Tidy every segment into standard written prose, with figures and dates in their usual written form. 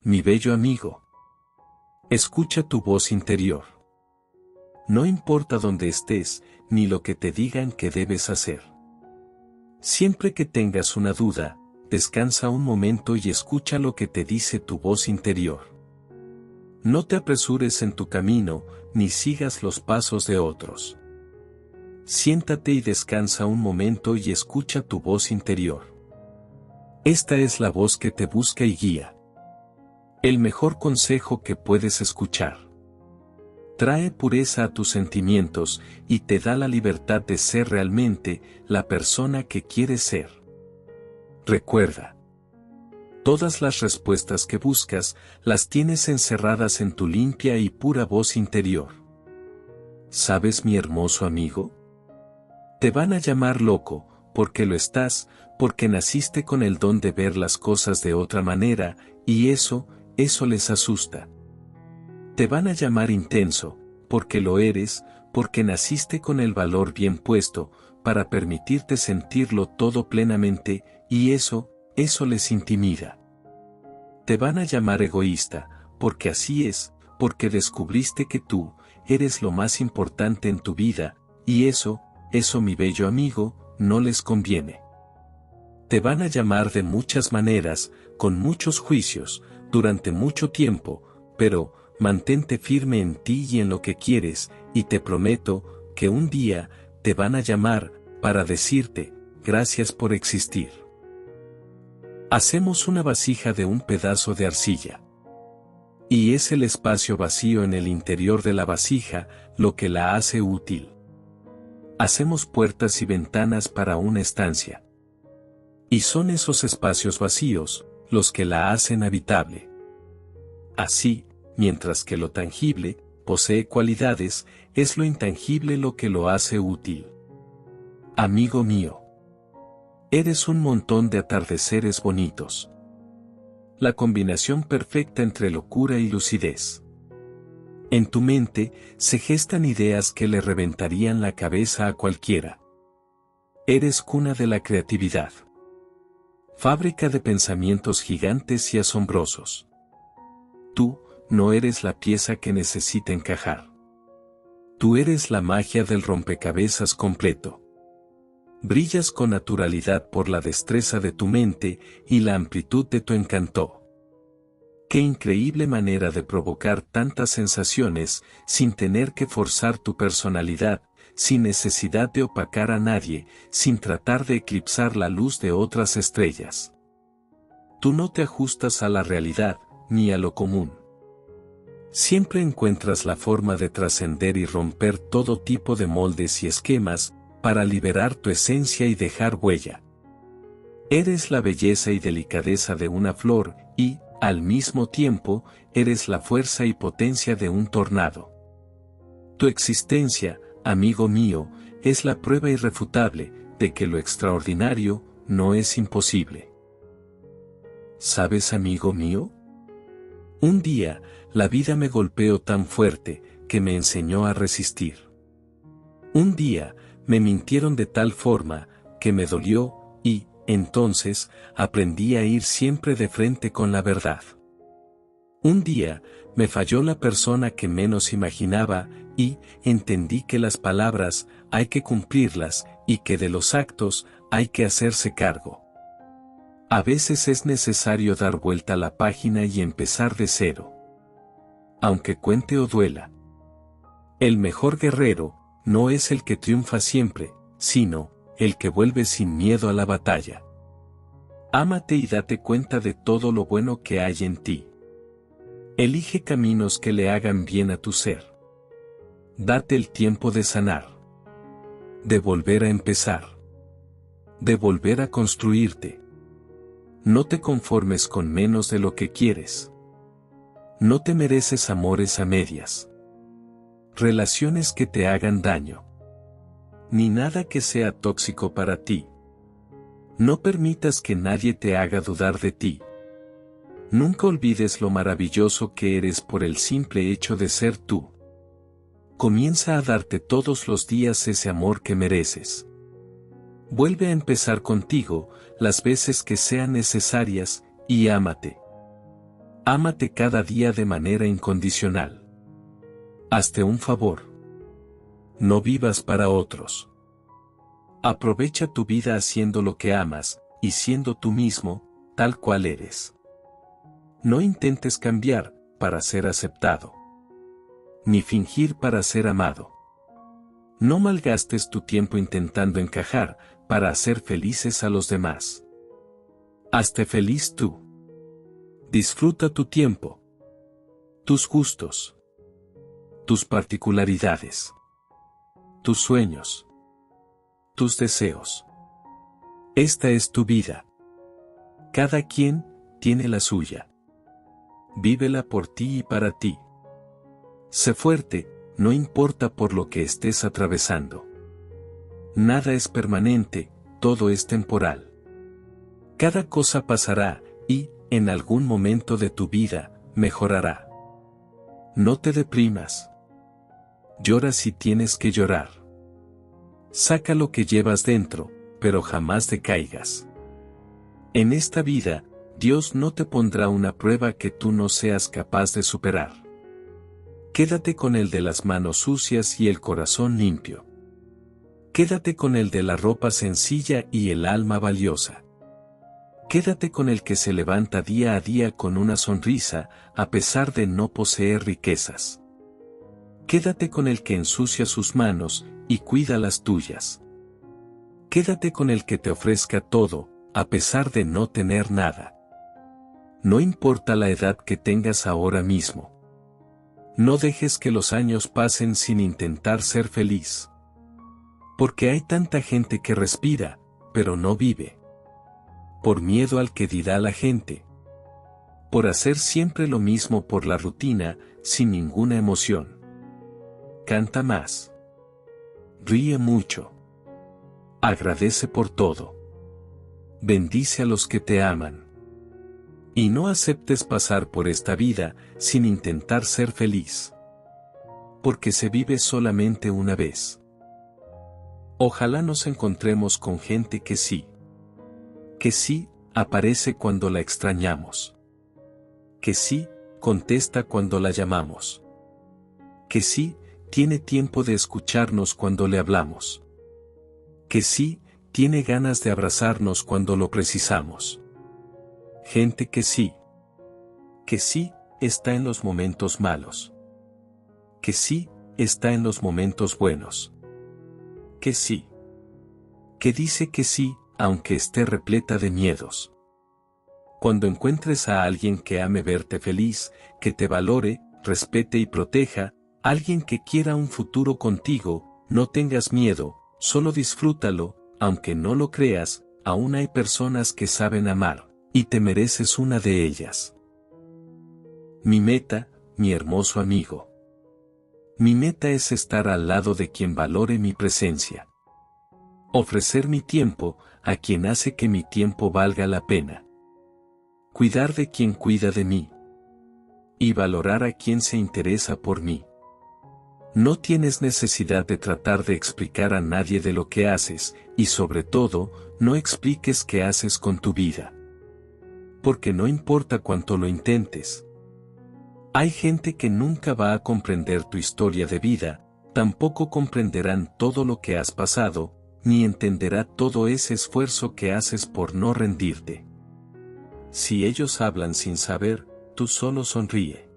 Mi bello amigo. Escucha tu voz interior. No importa dónde estés, ni lo que te digan que debes hacer. Siempre que tengas una duda, descansa un momento y escucha lo que te dice tu voz interior. No te apresures en tu camino, ni sigas los pasos de otros. Siéntate y descansa un momento y escucha tu voz interior. Esta es la voz que te busca y guía. El mejor consejo que puedes escuchar. Trae pureza a tus sentimientos y te da la libertad de ser realmente la persona que quieres ser. Recuerda. Todas las respuestas que buscas las tienes encerradas en tu limpia y pura voz interior. ¿Sabes, mi hermoso amigo? Te van a llamar loco, porque lo estás, porque naciste con el don de ver las cosas de otra manera, y eso les asusta. Te van a llamar intenso, porque lo eres, porque naciste con el valor bien puesto, para permitirte sentirlo todo plenamente, y eso les intimida. Te van a llamar egoísta, porque así es, porque descubriste que tú eres lo más importante en tu vida, y eso, mi bello amigo, no les conviene. Te van a llamar de muchas maneras, con muchos juicios, durante mucho tiempo, pero mantente firme en ti y en lo que quieres, y te prometo que un día te van a llamar para decirte, gracias por existir. Hacemos una vasija de un pedazo de arcilla. Y es el espacio vacío en el interior de la vasija lo que la hace útil. Hacemos puertas y ventanas para una estancia. Y son esos espacios vacíos los que la hacen habitable. Así, mientras que lo tangible posee cualidades, es lo intangible lo que lo hace útil. Amigo mío. Eres un montón de atardeceres bonitos. La combinación perfecta entre locura y lucidez. En tu mente se gestan ideas que le reventarían la cabeza a cualquiera. Eres cuna de la creatividad. Fábrica de pensamientos gigantes y asombrosos. Tú no eres la pieza que necesita encajar. Tú eres la magia del rompecabezas completo. Brillas con naturalidad por la destreza de tu mente y la amplitud de tu encanto. Qué increíble manera de provocar tantas sensaciones sin tener que forzar tu personalidad, sin necesidad de opacar a nadie, sin tratar de eclipsar la luz de otras estrellas. Tú no te ajustas a la realidad, ni a lo común. Siempre encuentras la forma de trascender y romper todo tipo de moldes y esquemas, para liberar tu esencia y dejar huella. Eres la belleza y delicadeza de una flor, y, al mismo tiempo, eres la fuerza y potencia de un tornado. Tu existencia, amigo mío, es la prueba irrefutable de que lo extraordinario no es imposible. ¿Sabes, amigo mío? Un día, la vida me golpeó tan fuerte que me enseñó a resistir. Un día, me mintieron de tal forma que me dolió, y, entonces, aprendí a ir siempre de frente con la verdad. Un día, me falló la persona que menos imaginaba, y entendí que las palabras hay que cumplirlas, y que de los actos hay que hacerse cargo. A veces es necesario dar vuelta a la página y empezar de cero. Aunque cuente o duela. El mejor guerrero no es el que triunfa siempre, sino el que vuelve sin miedo a la batalla. Ámate y date cuenta de todo lo bueno que hay en ti. Elige caminos que le hagan bien a tu ser. Date el tiempo de sanar. De volver a empezar. De volver a construirte. No te conformes con menos de lo que quieres. No te mereces amores a medias. Relaciones que te hagan daño. Ni nada que sea tóxico para ti. No permitas que nadie te haga dudar de ti. Nunca olvides lo maravilloso que eres por el simple hecho de ser tú. Comienza a darte todos los días ese amor que mereces. Vuelve a empezar contigo las veces que sean necesarias, y ámate. Ámate cada día de manera incondicional. Hazte un favor. No vivas para otros. Aprovecha tu vida haciendo lo que amas, y siendo tú mismo, tal cual eres. No intentes cambiar, para ser aceptado. Ni fingir para ser amado. No malgastes tu tiempo intentando encajar, para hacer felices a los demás. Hazte feliz tú. Disfruta tu tiempo. Tus gustos. Tus particularidades. Tus sueños. Tus deseos. Esta es tu vida. Cada quien tiene la suya. Vívela por ti y para ti. Sé fuerte, no importa por lo que estés atravesando. Nada es permanente, todo es temporal. Cada cosa pasará, y, en algún momento de tu vida, mejorará. No te deprimas. Llora si tienes que llorar. Saca lo que llevas dentro, pero jamás decaigas. En esta vida, Dios no te pondrá una prueba que tú no seas capaz de superar. Quédate con el de las manos sucias y el corazón limpio. Quédate con el de la ropa sencilla y el alma valiosa. Quédate con el que se levanta día a día con una sonrisa, a pesar de no poseer riquezas. Quédate con el que ensucia sus manos, y cuida las tuyas. Quédate con el que te ofrezca todo, a pesar de no tener nada. No importa la edad que tengas ahora mismo. No dejes que los años pasen sin intentar ser feliz. Porque hay tanta gente que respira, pero no vive. Por miedo al que dirá la gente. Por hacer siempre lo mismo por la rutina, sin ninguna emoción. Canta más. Ríe mucho. Agradece por todo. Bendice a los que te aman. Y no aceptes pasar por esta vida sin intentar ser feliz. Porque se vive solamente una vez. Ojalá nos encontremos con gente que sí, aparece cuando la extrañamos. Que sí, contesta cuando la llamamos. Que sí, tiene tiempo de escucharnos cuando le hablamos. Que sí, tiene ganas de abrazarnos cuando lo precisamos. Gente que sí, está en los momentos malos. Que sí, está en los momentos buenos. Que sí. Que dice que sí, aunque esté repleta de miedos. Cuando encuentres a alguien que ame verte feliz, que te valore, respete y proteja, alguien que quiera un futuro contigo, no tengas miedo, solo disfrútalo, aunque no lo creas, aún hay personas que saben amar, y te mereces una de ellas. Mi meta, mi hermoso amigo. Mi meta es estar al lado de quien valore mi presencia. Ofrecer mi tiempo, a quien hace que mi tiempo valga la pena. Cuidar de quien cuida de mí. Y valorar a quien se interesa por mí. No tienes necesidad de tratar de explicar a nadie de lo que haces, y sobre todo, no expliques qué haces con tu vida. Porque no importa cuánto lo intentes. Hay gente que nunca va a comprender tu historia de vida, tampoco comprenderán todo lo que has pasado, ni entenderá todo ese esfuerzo que haces por no rendirte. Si ellos hablan sin saber, tú solo sonríe.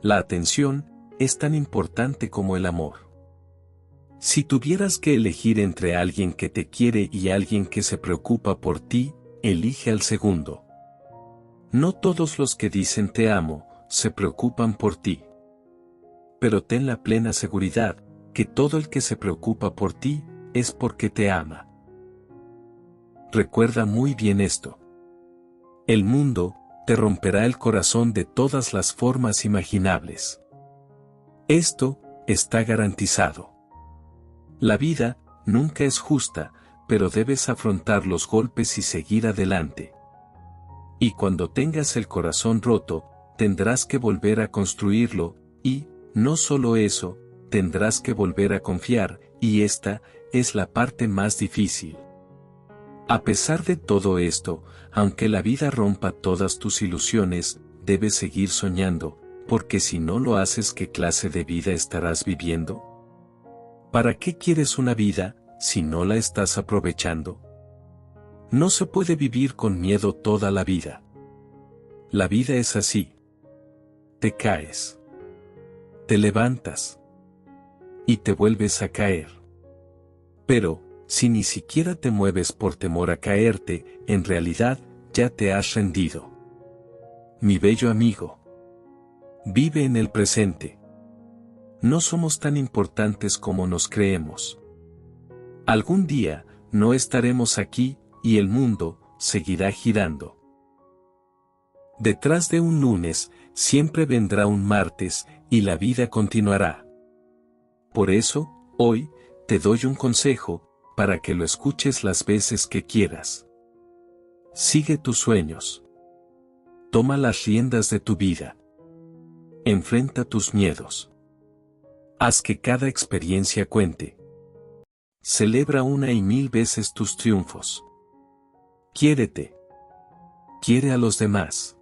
La atención es tan importante como el amor. Si tuvieras que elegir entre alguien que te quiere y alguien que se preocupa por ti, elige al segundo. No todos los que dicen te amo, se preocupan por ti. Pero ten la plena seguridad, que todo el que se preocupa por ti, es porque te ama. Recuerda muy bien esto. El mundo, te romperá el corazón de todas las formas imaginables. Esto, está garantizado. La vida, nunca es justa, pero debes afrontar los golpes y seguir adelante. Y cuando tengas el corazón roto, tendrás que volver a construirlo, y, no solo eso, tendrás que volver a confiar, y esta, es la parte más difícil. A pesar de todo esto, aunque la vida rompa todas tus ilusiones, debes seguir soñando, porque si no lo haces, ¿qué clase de vida estarás viviendo? ¿Para qué quieres una vida, si no la estás aprovechando? No se puede vivir con miedo toda la vida. La vida es así. Te caes. Te levantas. Y te vuelves a caer. Pero, si ni siquiera te mueves por temor a caerte, en realidad, ya te has rendido. Mi bello amigo. Vive en el presente. No somos tan importantes como nos creemos. Algún día, no estaremos aquí, y el mundo seguirá girando. Detrás de un lunes, siempre vendrá un martes, y la vida continuará. Por eso, hoy, te doy un consejo, para que lo escuches las veces que quieras. Sigue tus sueños. Toma las riendas de tu vida. Enfrenta tus miedos. Haz que cada experiencia cuente. Celebra una y mil veces tus triunfos. Quiérete. Quiere a los demás.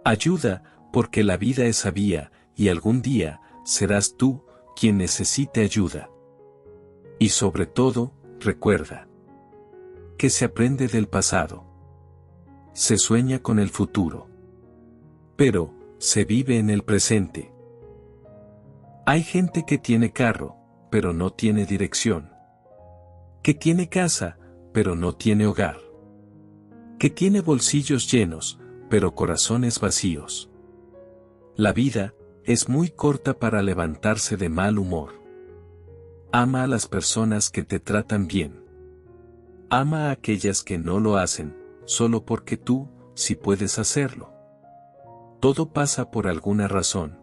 Ayuda, porque la vida es sabia, y algún día, serás tú, quien necesite ayuda. Y sobre todo, recuerda que se aprende del pasado. Se sueña con el futuro. Pero, se vive en el presente. Hay gente que tiene carro, pero no tiene dirección. Que tiene casa, pero no tiene hogar. Que tiene bolsillos llenos, pero corazones vacíos. La vida es muy corta para levantarse de mal humor. Ama a las personas que te tratan bien. Ama a aquellas que no lo hacen, solo porque tú, sí puedes hacerlo. Todo pasa por alguna razón.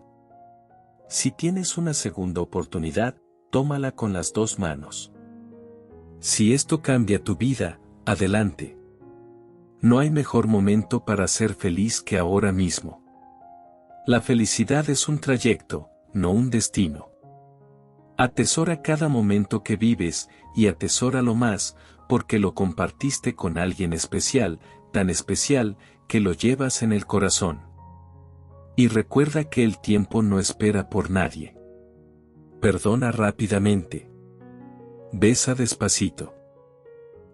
Si tienes una segunda oportunidad, tómala con las dos manos. Si esto cambia tu vida, adelante. No hay mejor momento para ser feliz que ahora mismo. La felicidad es un trayecto, no un destino. Atesora cada momento que vives, y atesóralo más, porque lo compartiste con alguien especial, tan especial, que lo llevas en el corazón. Y recuerda que el tiempo no espera por nadie. Perdona rápidamente. Besa despacito.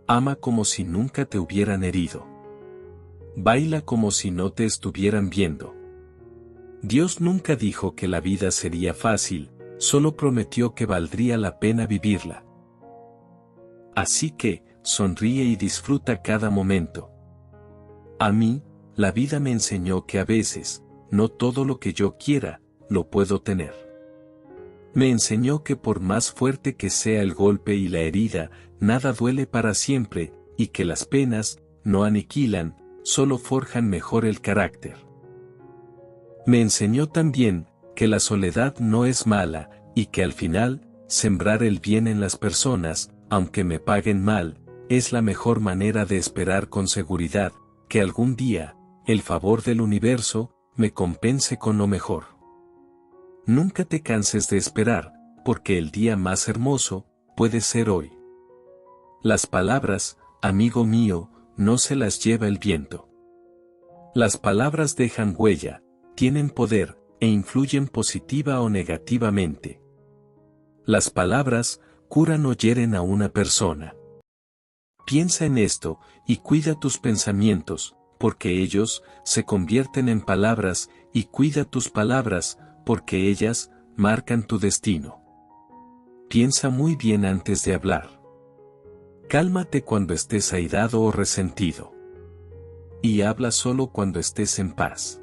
Ama como si nunca te hubieran herido. Baila como si no te estuvieran viendo. Dios nunca dijo que la vida sería fácil, solo prometió que valdría la pena vivirla. Así que, sonríe y disfruta cada momento. A mí, la vida me enseñó que a veces, no todo lo que yo quiera, lo puedo tener. Me enseñó que por más fuerte que sea el golpe y la herida, nada duele para siempre, y que las penas, no aniquilan, solo forjan mejor el carácter. Me enseñó también, que la soledad no es mala, y que al final, sembrar el bien en las personas, aunque me paguen mal, es la mejor manera de esperar con seguridad, que algún día, el favor del universo, me compense con lo mejor. Nunca te canses de esperar, porque el día más hermoso, puede ser hoy. Las palabras, amigo mío, no se las lleva el viento. Las palabras dejan huella, tienen poder, e influyen positiva o negativamente. Las palabras, curan o hieren a una persona. Piensa en esto, y cuida tus pensamientos, porque ellos, se convierten en palabras, y cuida tus palabras, porque ellas, marcan tu destino. Piensa muy bien antes de hablar. Cálmate cuando estés airado o resentido. Y habla solo cuando estés en paz.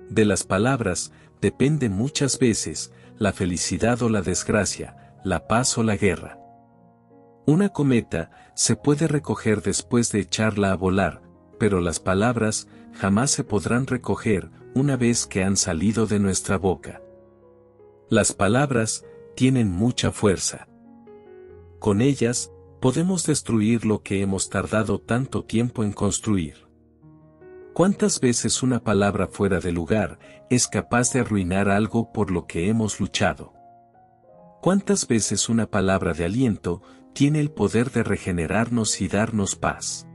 De las palabras, depende muchas veces, la felicidad o la desgracia, la paz o la guerra. Una cometa, se puede recoger después de echarla a volar, pero las palabras, jamás se podrán recoger, una vez que han salido de nuestra boca. Las palabras, tienen mucha fuerza. Con ellas, podemos destruir lo que hemos tardado tanto tiempo en construir. ¿Cuántas veces una palabra fuera de lugar, es capaz de arruinar algo por lo que hemos luchado? ¿Cuántas veces una palabra de aliento, tiene el poder de regenerarnos y darnos paz.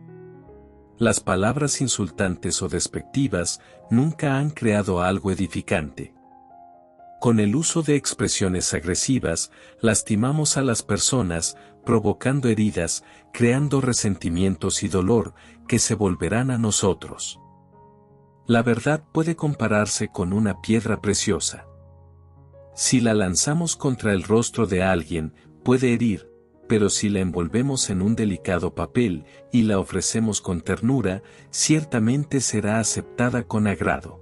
Las palabras insultantes o despectivas nunca han creado algo edificante. Con el uso de expresiones agresivas, lastimamos a las personas, provocando heridas, creando resentimientos y dolor, que se volverán a nosotros. La verdad puede compararse con una piedra preciosa. Si la lanzamos contra el rostro de alguien, puede herir, pero si la envolvemos en un delicado papel y la ofrecemos con ternura, ciertamente será aceptada con agrado.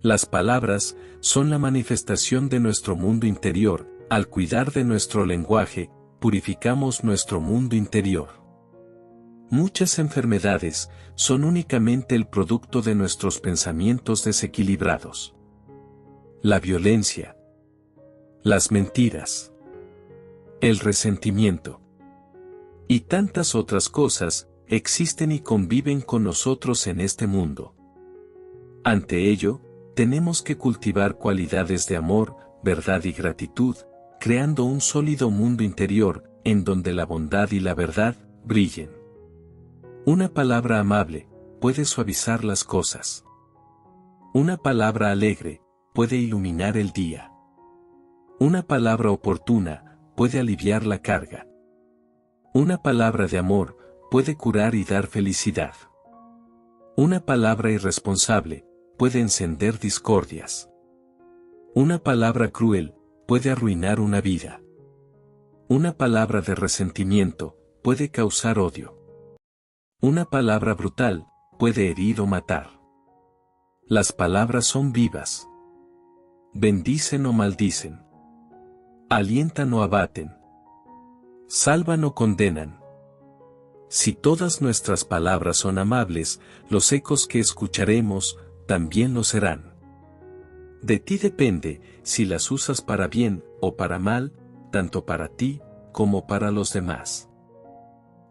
Las palabras son la manifestación de nuestro mundo interior. Al cuidar de nuestro lenguaje, purificamos nuestro mundo interior. Muchas enfermedades son únicamente el producto de nuestros pensamientos desequilibrados. La violencia, las mentiras, el resentimiento y tantas otras cosas existen y conviven con nosotros en este mundo. Ante ello, tenemos que cultivar cualidades de amor, verdad y gratitud, creando un sólido mundo interior, en donde la bondad y la verdad brillen. Una palabra amable puede suavizar las cosas. Una palabra alegre puede iluminar el día. Una palabra oportuna puede aliviar la carga. Una palabra de amor puede curar y dar felicidad. Una palabra irresponsable puede encender discordias. Una palabra cruel puede arruinar una vida. Una palabra de resentimiento puede causar odio. Una palabra brutal puede herir o matar. Las palabras son vivas. Bendicen o maldicen. Alientan o abaten. Salvan o condenan. Si todas nuestras palabras son amables, los ecos que escucharemos también lo serán. De ti depende si las usas para bien o para mal, tanto para ti como para los demás.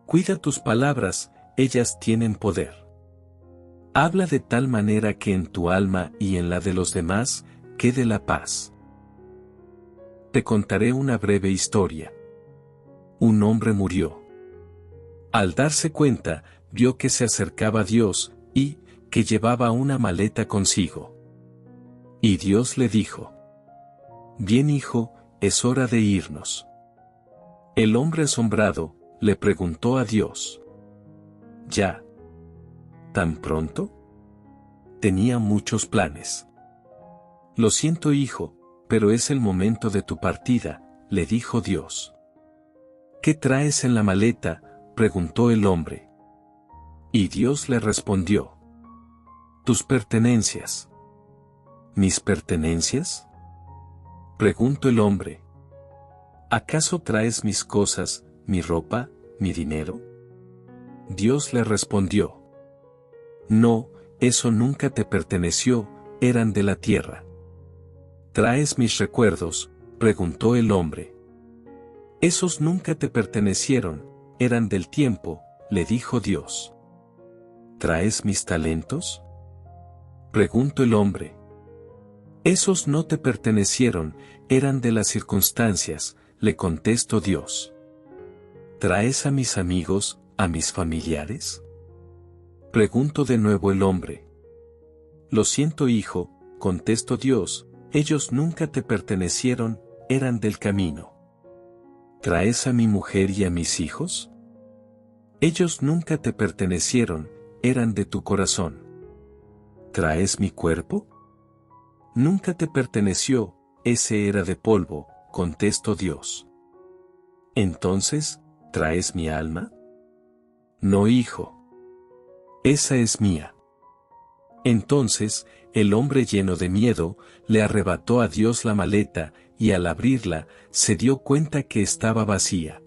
Cuida tus palabras, ellas tienen poder. Habla de tal manera que en tu alma y en la de los demás quede la paz. Te contaré una breve historia. Un hombre murió. Al darse cuenta, vio que se acercaba a Dios y que llevaba una maleta consigo. Y Dios le dijo: «Bien, hijo, es hora de irnos». El hombre asombrado le preguntó a Dios: «¿Ya? ¿Tan pronto? Tenía muchos planes». «Lo siento, hijo, pero es el momento de tu partida», le dijo Dios. «¿Qué traes en la maleta?», preguntó el hombre. Y Dios le respondió: «Tus pertenencias». «¿Mis pertenencias?», preguntó el hombre. «¿Acaso traes mis cosas, mi ropa, mi dinero?». Dios le respondió: «No, eso nunca te perteneció, eran de la tierra». «¿Traes mis recuerdos?», preguntó el hombre. «Esos nunca te pertenecieron, eran del tiempo», le dijo Dios. «¿Traes mis talentos?», preguntó el hombre. «Esos no te pertenecieron, eran de las circunstancias», le contestó Dios. «¿Traes a mis amigos, a mis familiares?», preguntó de nuevo el hombre. «Lo siento, hijo», contestó Dios, «ellos nunca te pertenecieron, eran del camino». «¿Traes a mi mujer y a mis hijos?». «Ellos nunca te pertenecieron, eran de tu corazón». «¿Traes mi cuerpo?». «Nunca te perteneció, ese era de polvo», contestó Dios. «Entonces, ¿traes mi alma?». «No, hijo. Esa es mía». Entonces, el hombre, lleno de miedo, le arrebató a Dios la maleta, y al abrirla, se dio cuenta que estaba vacía.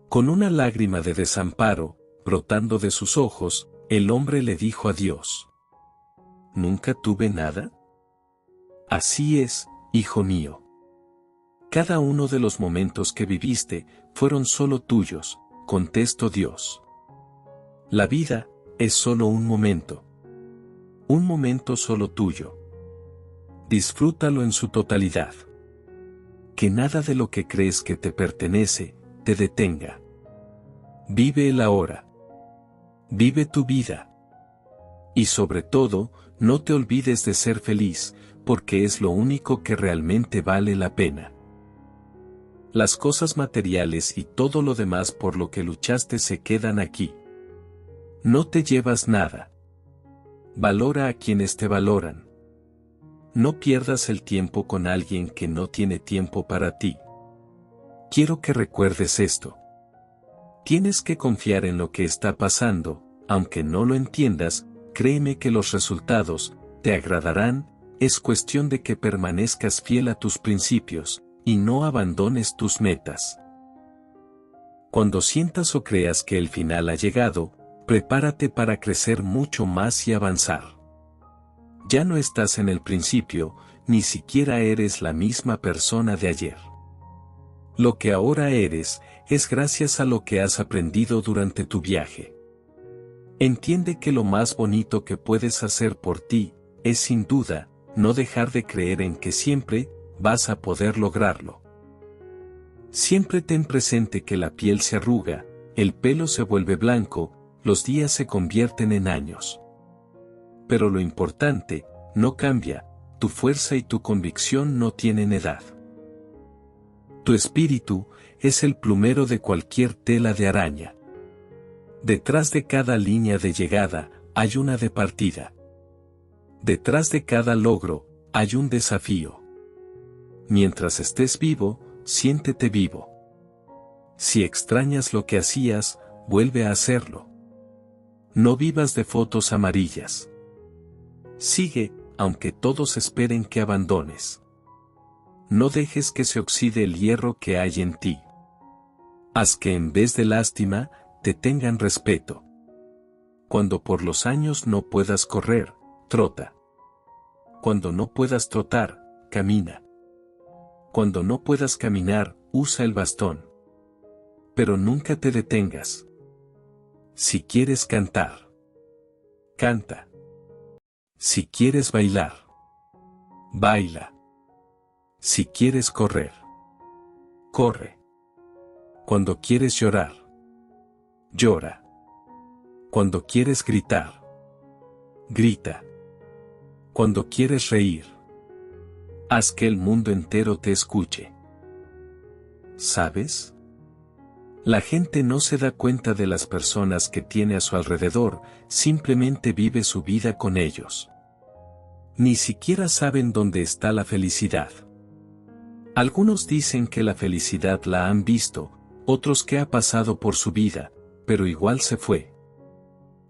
Con una lágrima de desamparo, brotando de sus ojos, el hombre le dijo a Dios: «¿Nunca tuve nada?». «Así es, hijo mío. Cada uno de los momentos que viviste, fueron solo tuyos», contestó Dios. «La vida, es solo un momento solo tuyo. Disfrútalo en su totalidad. Que nada de lo que crees que te pertenece, te detenga. Vive el ahora. Vive tu vida. Y sobre todo, no te olvides de ser feliz, porque es lo único que realmente vale la pena. Las cosas materiales y todo lo demás por lo que luchaste se quedan aquí. No te llevas nada. Valora a quienes te valoran. No pierdas el tiempo con alguien que no tiene tiempo para ti. Quiero que recuerdes esto. Tienes que confiar en lo que está pasando, aunque no lo entiendas, créeme que los resultados te agradarán, es cuestión de que permanezcas fiel a tus principios, y no abandones tus metas. Cuando sientas o creas que el final ha llegado, prepárate para crecer mucho más y avanzar. Ya no estás en el principio, ni siquiera eres la misma persona de ayer. Lo que ahora eres, es gracias a lo que has aprendido durante tu viaje. Entiende que lo más bonito que puedes hacer por ti, es sin duda, no dejar de creer en que siempre, vas a poder lograrlo. Siempre ten presente que la piel se arruga, el pelo se vuelve blanco, los días se convierten en años. Pero lo importante, no cambia, tu fuerza y tu convicción no tienen edad. Tu espíritu, es el plumero de cualquier tela de araña. Detrás de cada línea de llegada, hay una de partida. Detrás de cada logro, hay un desafío. Mientras estés vivo, siéntete vivo. Si extrañas lo que hacías, vuelve a hacerlo. No vivas de fotos amarillas. Sigue, aunque todos esperen que abandones. No dejes que se oxide el hierro que hay en ti. Haz que en vez de lástima, te tengan respeto. Cuando por los años no puedas correr, trota. Cuando no puedas trotar, camina. Cuando no puedas caminar, usa el bastón. Pero nunca te detengas. Si quieres cantar, canta. Si quieres bailar, baila. Si quieres correr, corre. Cuando quieres llorar, llora. Cuando quieres gritar, grita. Cuando quieres reír, haz que el mundo entero te escuche. ¿Sabes? La gente no se da cuenta de las personas que tiene a su alrededor, simplemente vive su vida con ellos. Ni siquiera saben dónde está la felicidad. Algunos dicen que la felicidad la han visto, otros que ha pasado por su vida, pero igual se fue.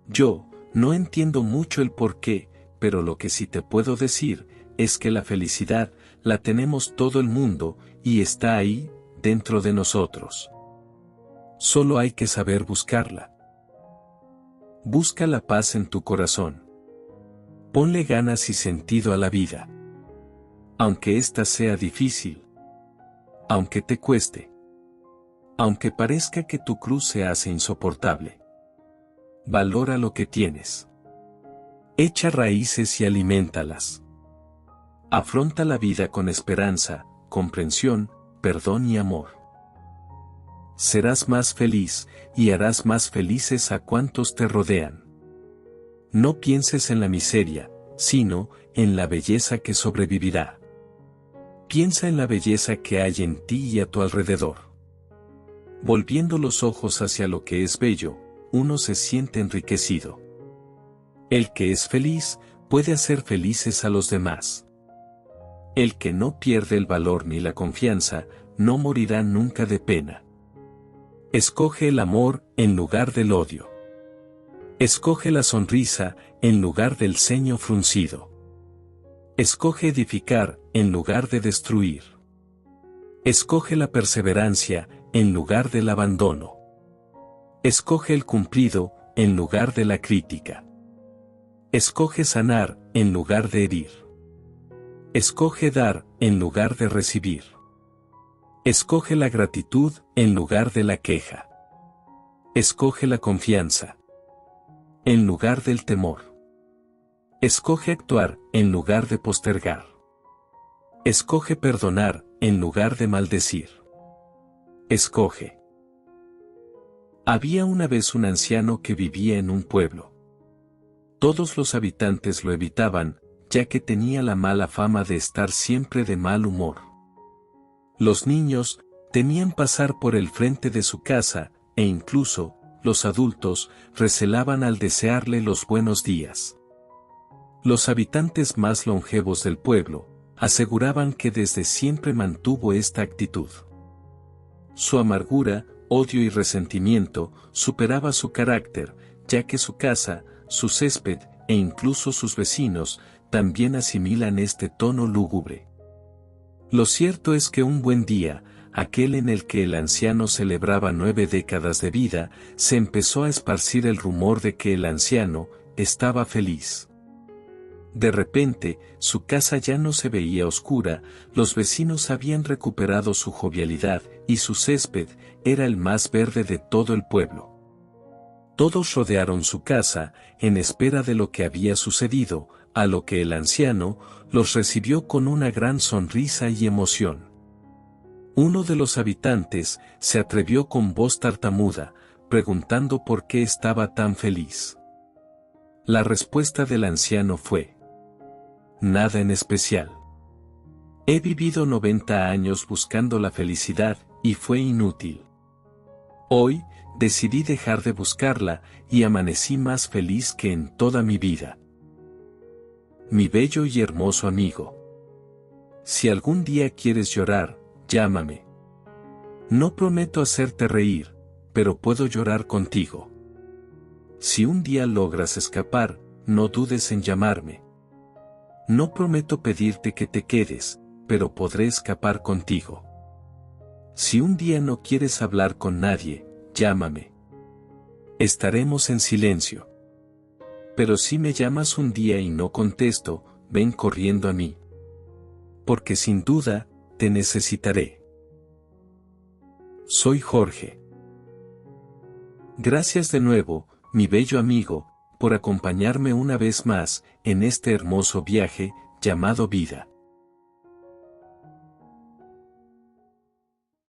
Yo, no entiendo mucho el por qué, pero lo que sí te puedo decir, es que la felicidad, la tenemos todo el mundo, y está ahí, dentro de nosotros. Solo hay que saber buscarla. Busca la paz en tu corazón. Ponle ganas y sentido a la vida. Aunque ésta sea difícil. Aunque te cueste. Aunque parezca que tu cruz se hace insoportable. Valora lo que tienes. Echa raíces y aliméntalas. Afronta la vida con esperanza, comprensión, perdón y amor. Serás más feliz, y harás más felices a cuantos te rodean. No pienses en la miseria, sino en la belleza que sobrevivirá. Piensa en la belleza que hay en ti y a tu alrededor. Volviendo los ojos hacia lo que es bello, uno se siente enriquecido. El que es feliz, puede hacer felices a los demás. El que no pierde el valor ni la confianza, no morirá nunca de pena. Escoge el amor, en lugar del odio. Escoge la sonrisa, en lugar del ceño fruncido. Escoge edificar, en lugar de destruir. Escoge la perseverancia, en lugar del abandono. Escoge el cumplido, en lugar de la crítica. Escoge sanar, en lugar de herir. Escoge dar, en lugar de recibir. Escoge la gratitud, en lugar de la queja. Escoge la confianza, en lugar del temor. Escoge actuar, en lugar de postergar. Escoge perdonar, en lugar de maldecir. Escoge Había una vez un anciano que vivía en un pueblo. Todos los habitantes lo evitaban, ya que tenía la mala fama de estar siempre de mal humor. Los niños temían pasar por el frente de su casa, e incluso, los adultos, recelaban al desearle los buenos días. Los habitantes más longevos del pueblo, aseguraban que desde siempre mantuvo esta actitud. Su amargura, odio y resentimiento superaba su carácter, ya que su casa, su césped, e incluso sus vecinos, también asimilan este tono lúgubre. Lo cierto es que un buen día, aquel en el que el anciano celebraba 9 décadas de vida, se empezó a esparcir el rumor de que el anciano estaba feliz. De repente, su casa ya no se veía oscura, los vecinos habían recuperado su jovialidad, y su césped era el más verde de todo el pueblo. Todos rodearon su casa, en espera de lo que había sucedido, a lo que el anciano los recibió con una gran sonrisa y emoción. Uno de los habitantes se atrevió con voz tartamuda, preguntando por qué estaba tan feliz. La respuesta del anciano fue: nada en especial. He vivido 90 años buscando la felicidad, y fue inútil. Hoy, decidí dejar de buscarla, y amanecí más feliz que en toda mi vida. Mi bello y hermoso amigo. Si algún día quieres llorar, llámame. No prometo hacerte reír, pero puedo llorar contigo. Si un día logras escapar, no dudes en llamarme. No prometo pedirte que te quedes, pero podré escapar contigo. Si un día no quieres hablar con nadie, llámame. Estaremos en silencio. Pero si me llamas un día y no contesto, ven corriendo a mí. Porque sin duda, te necesitaré. Soy Jorge. Gracias de nuevo, mi bello amigo, por acompañarme una vez más, en este hermoso viaje, llamado vida.